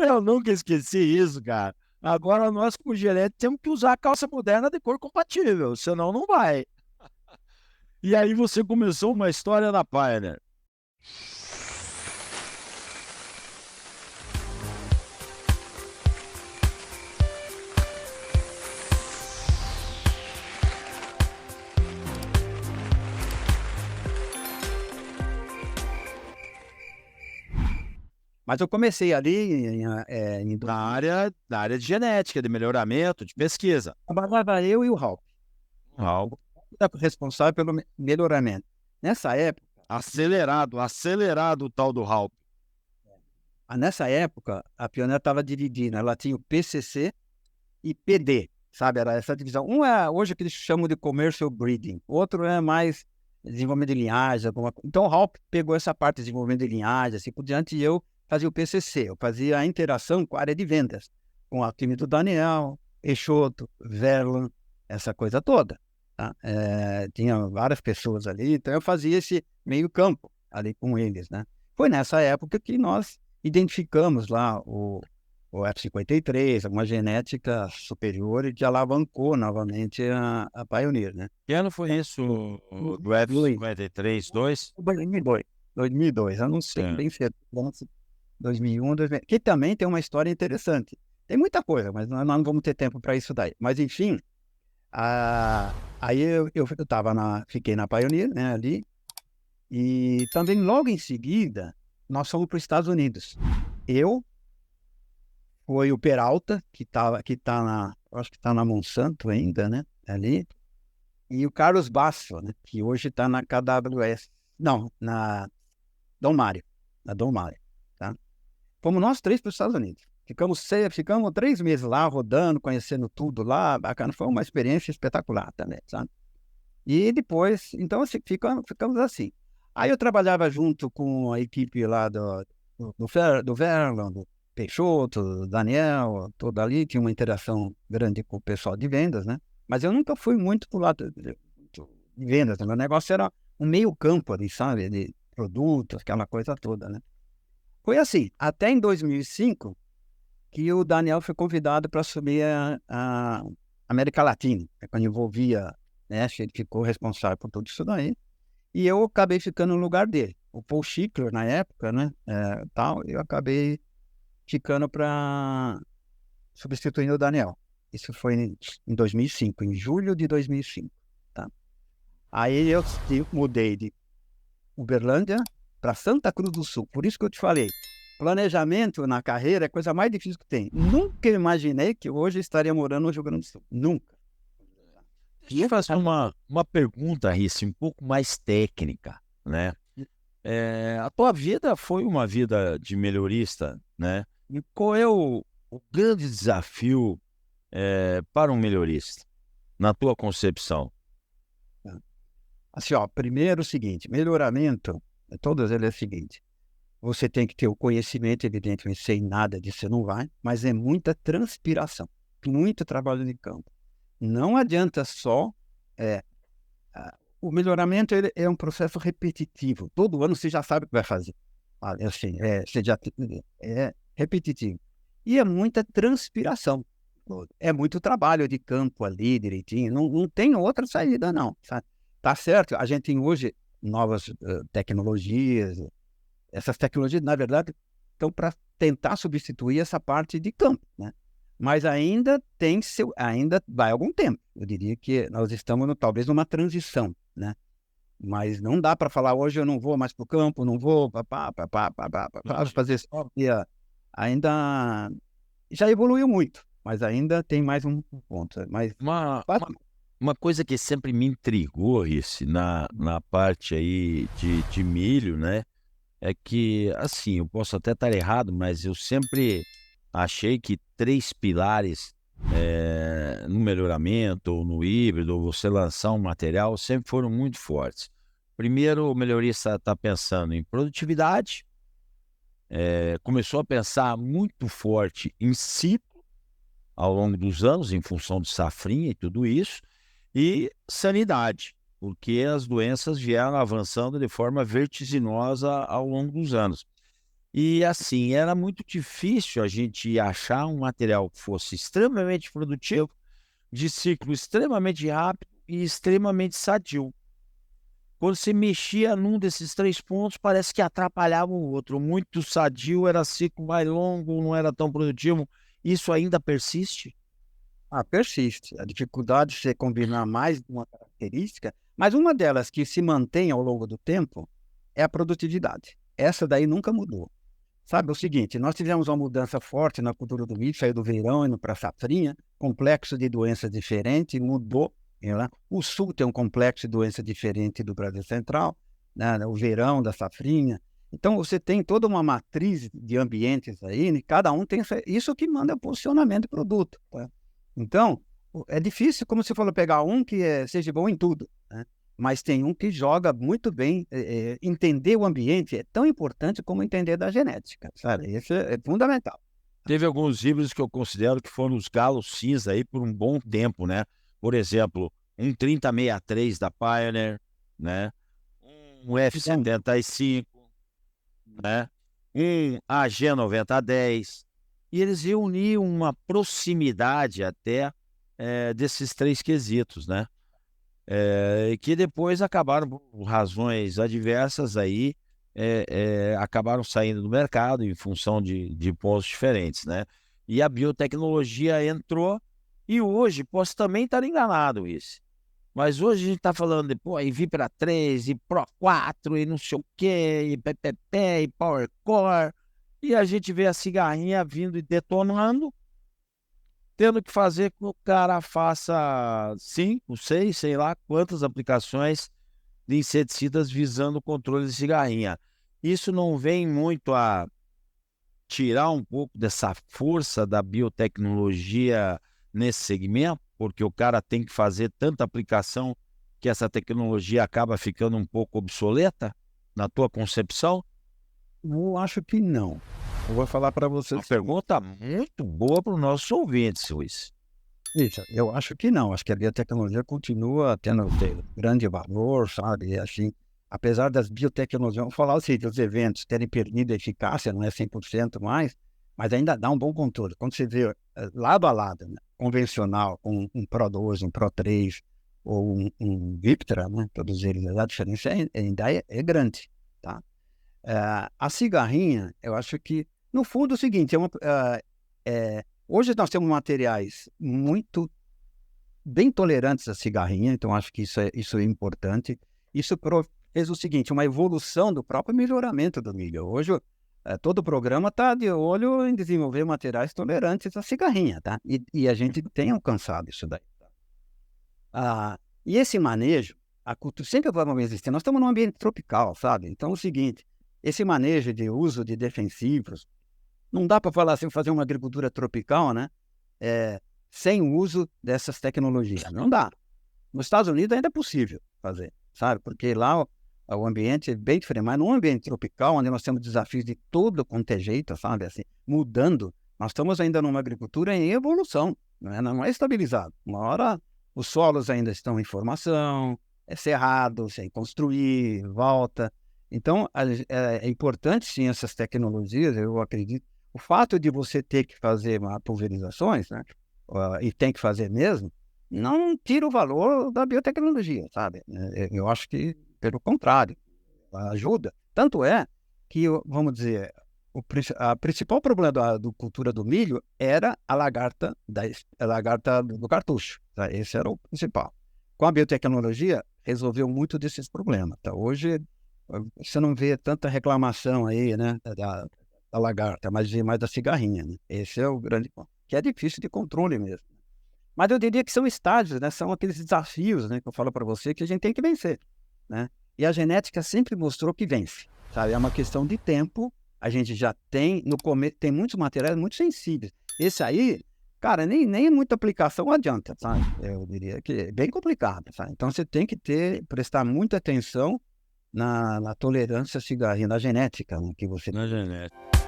Eu nunca esqueci isso, cara. Agora nós, como gerente, temos que usar a calça moderna de cor compatível, senão não vai. E aí você começou uma história da Pioneer. Mas eu comecei ali em Na 2000. área, na área de genética, de melhoramento, de pesquisa. Trabalhava eu e o Ralph, Algo responsável pelo melhoramento. Nessa época, acelerado o tal do Halp. a Pioneer estava dividida. Ela tinha o PCC e PD, sabe? Era essa divisão. Um é hoje que eles chamam de commercial breeding, outro é mais desenvolvimento de linhagem. Então o Ralph pegou essa parte de desenvolvimento de linhagem, assim por diante, e eu fazia o PCC. Eu fazia a interação com a área de vendas, com o time do Daniel, Peixoto, Verlan, essa coisa toda. Tá? Tinha várias pessoas ali, então eu fazia esse meio campo ali com eles, né? Foi nessa época que nós identificamos lá o F53, uma genética superior e que alavancou novamente a Pioneer, né? Que ano foi isso, do F53-2? 2002, 2002, eu não sei Sim. bem certo, 2001, 2000, que também tem uma história interessante. Tem muita coisa, mas nós não vamos ter tempo para isso daí. Mas, enfim, aí eu fiquei na Pioneer, né, ali, e também logo em seguida nós fomos para os Estados Unidos. Eu, foi o Peralta, acho que está na Monsanto ainda, né, ali, e o Carlos Basso, né, que hoje está na KWS, não, na Dom Mário, tá? Fomos nós três para os Estados Unidos. Ficamos 3 meses lá, rodando, conhecendo tudo lá, bacana. Foi uma experiência espetacular também, sabe? E depois, então, assim, ficamos assim. Aí eu trabalhava junto com a equipe lá do Verlon, do Peixoto, do Daniel, todo ali, tinha uma interação grande com o pessoal de vendas, né? Mas eu nunca fui muito pro lado de vendas, né? Meu negócio era um meio campo ali, sabe? De produtos, aquela coisa toda, né? Foi assim, até em 2005, que o Daniel foi convidado para assumir a América Latina, quando envolvia, né? Ele ficou responsável por tudo isso daí. E eu acabei ficando no lugar dele. O Paul Schickler, na época, né? Eu acabei ficando para substituindo o Daniel. Isso foi em 2005, em julho de 2005. Tá? Aí eu mudei de Uberlândia para Santa Cruz do Sul. Por isso que eu te falei, planejamento na carreira é a coisa mais difícil que tem. Nunca imaginei que hoje estaria morando no Rio Grande do Sul. Nunca. Deixa eu fazer uma pergunta, Risse, um pouco mais técnica, né? A tua vida foi uma vida de melhorista, né? E qual é o grande desafio para um melhorista, na tua concepção? Assim, ó, primeiro o seguinte, melhoramento, todos eles é o seguinte, você tem que ter o conhecimento, evidentemente, sem nada disso você não vai, mas é muita transpiração, muito trabalho de campo. Não adianta só, é, o melhoramento ele é um processo repetitivo, todo ano você já sabe o que vai fazer, assim, você já, é repetitivo, e é muita transpiração, é muito trabalho de campo ali, direitinho, não tem outra saída não, sabe? Tá certo, a gente tem hoje novas tecnologias, essas tecnologias, na verdade, estão para tentar substituir essa parte de campo, né? Mas ainda vai algum tempo. Eu diria que nós estamos talvez numa transição, né? Mas não dá para falar hoje eu não vou mais para o campo, não vou fazer só. Ainda já evoluiu muito, mas ainda tem mais um ponto. Mas Uma, uma, uma coisa que sempre me intrigou, Risse, na parte aí de milho, né? É que, assim, eu posso até estar errado, mas eu sempre achei que três pilares no melhoramento, ou no híbrido, ou você lançar um material, sempre foram muito fortes. Primeiro, o melhorista está pensando em produtividade, começou a pensar muito forte em ciclo ao longo dos anos, em função de safrinha e tudo isso, e sanidade, porque as doenças vieram avançando de forma vertiginosa ao longo dos anos. E assim, era muito difícil a gente achar um material que fosse extremamente produtivo, de ciclo extremamente rápido e extremamente sadio. Quando você mexia num desses 3 pontos, parece que atrapalhava o outro. O muito sadio era ciclo mais longo, não era tão produtivo. Isso ainda persiste? Ah, persiste. A dificuldade de você combinar mais de uma característica, mas uma delas que se mantém ao longo do tempo é a produtividade. Essa daí nunca mudou. Sabe, é o seguinte, nós tivemos uma mudança forte na cultura do milho, saiu do verão indo para a safrinha, complexo de doenças diferente, mudou, né? O sul tem um complexo de doença diferente do Brasil Central, né? O verão da safrinha. Então, você tem toda uma matriz de ambientes aí, né? Cada um tem isso que manda o posicionamento do produto. Tá? Então, é difícil, como você falou, pegar um que seja bom em tudo, né? Mas tem um que joga muito bem. Entender o ambiente é tão importante como entender da genética, sabe? Isso é fundamental. Teve alguns híbridos que eu considero que foram os galos cinza aí por um bom tempo, né? Por exemplo, um 3063 da Pioneer, né? Um Então, F75, né? Um AG9010. E eles reuniam uma proximidade até desses 3 quesitos, né? Que depois acabaram, por razões adversas aí, acabaram saindo do mercado em função de pontos diferentes, né? E a biotecnologia entrou, e hoje, posso também estar enganado isso, mas hoje a gente está falando de, pô, e Vipera 3, e Pro 4, e não sei o quê, e PPP, e Power Core, e a gente vê a cigarrinha vindo e detonando, tendo que fazer com que o cara faça 5, 6, sei lá quantas aplicações de inseticidas visando o controle de cigarrinha. Isso não vem muito a tirar um pouco dessa força da biotecnologia nesse segmento, porque o cara tem que fazer tanta aplicação que essa tecnologia acaba ficando um pouco obsoleta, na tua concepção? eu acho que não. Eu vou falar para você o Uma seguinte, pergunta muito boa para os nossos ouvintes, Luiz. isso, eu acho que não. Acho que a biotecnologia continua tendo grande valor, sabe? E assim, apesar das biotecnologias, vamos falar assim, dos eventos terem perdido a eficácia, não é 100% mais, mas ainda dá um bom controle. Quando você vê lado a lado, né? Convencional, um Pro 2, um Pro 3 ou um Viptra, né? Todos eles, a diferença ainda é grande, tá? A cigarrinha, eu acho que, no fundo, é o seguinte, hoje nós temos materiais muito bem tolerantes à cigarrinha, então acho que isso é importante. Isso fez o seguinte, uma evolução do próprio melhoramento do milho. Hoje, todo o programa está de olho em desenvolver materiais tolerantes à cigarrinha, tá? E a gente tem alcançado isso daí. E esse manejo, a cultura sempre vai existir. Nós estamos num ambiente tropical, sabe? Então é o seguinte, esse manejo de uso de defensivos, não dá para falar assim, fazer uma agricultura tropical, né? Sem o uso dessas tecnologias. Não dá. Nos Estados Unidos ainda é possível fazer, sabe? Porque lá o ambiente é bem diferente. Mas num ambiente tropical, onde nós temos desafios de todo quanto é jeito, sabe? Assim, mudando, nós estamos ainda numa agricultura em evolução, não é estabilizado. Uma hora os solos ainda estão em formação, é cerrado, sem construir, volta. Então, é importante sim essas tecnologias, eu acredito. O fato de você ter que fazer pulverizações, né? E tem que fazer mesmo, não tira o valor da biotecnologia, sabe? Eu acho que, pelo contrário, ela ajuda. Tanto é que, vamos dizer, a principal problema da cultura do milho era a lagarta do cartucho. Tá? Esse era o principal. Com a biotecnologia, resolveu muito desses problemas. Tá? Hoje, você não vê tanta reclamação aí, né, da lagarta, mas vê mais da cigarrinha. Né? Esse é o grande ponto, que é difícil de controle mesmo. Mas eu diria que são estágios, né? São aqueles desafios, né, que eu falo para você que a gente tem que vencer, né? E a genética sempre mostrou que vence, sabe? É uma questão de tempo. A gente já tem, no começo, tem muitos materiais muito sensíveis. Esse aí, cara, nem muita aplicação adianta, sabe? Eu diria que é bem complicado, sabe? Então você tem que prestar muita atenção na tolerância à cigarrinha, na genética, né, que você Na genética.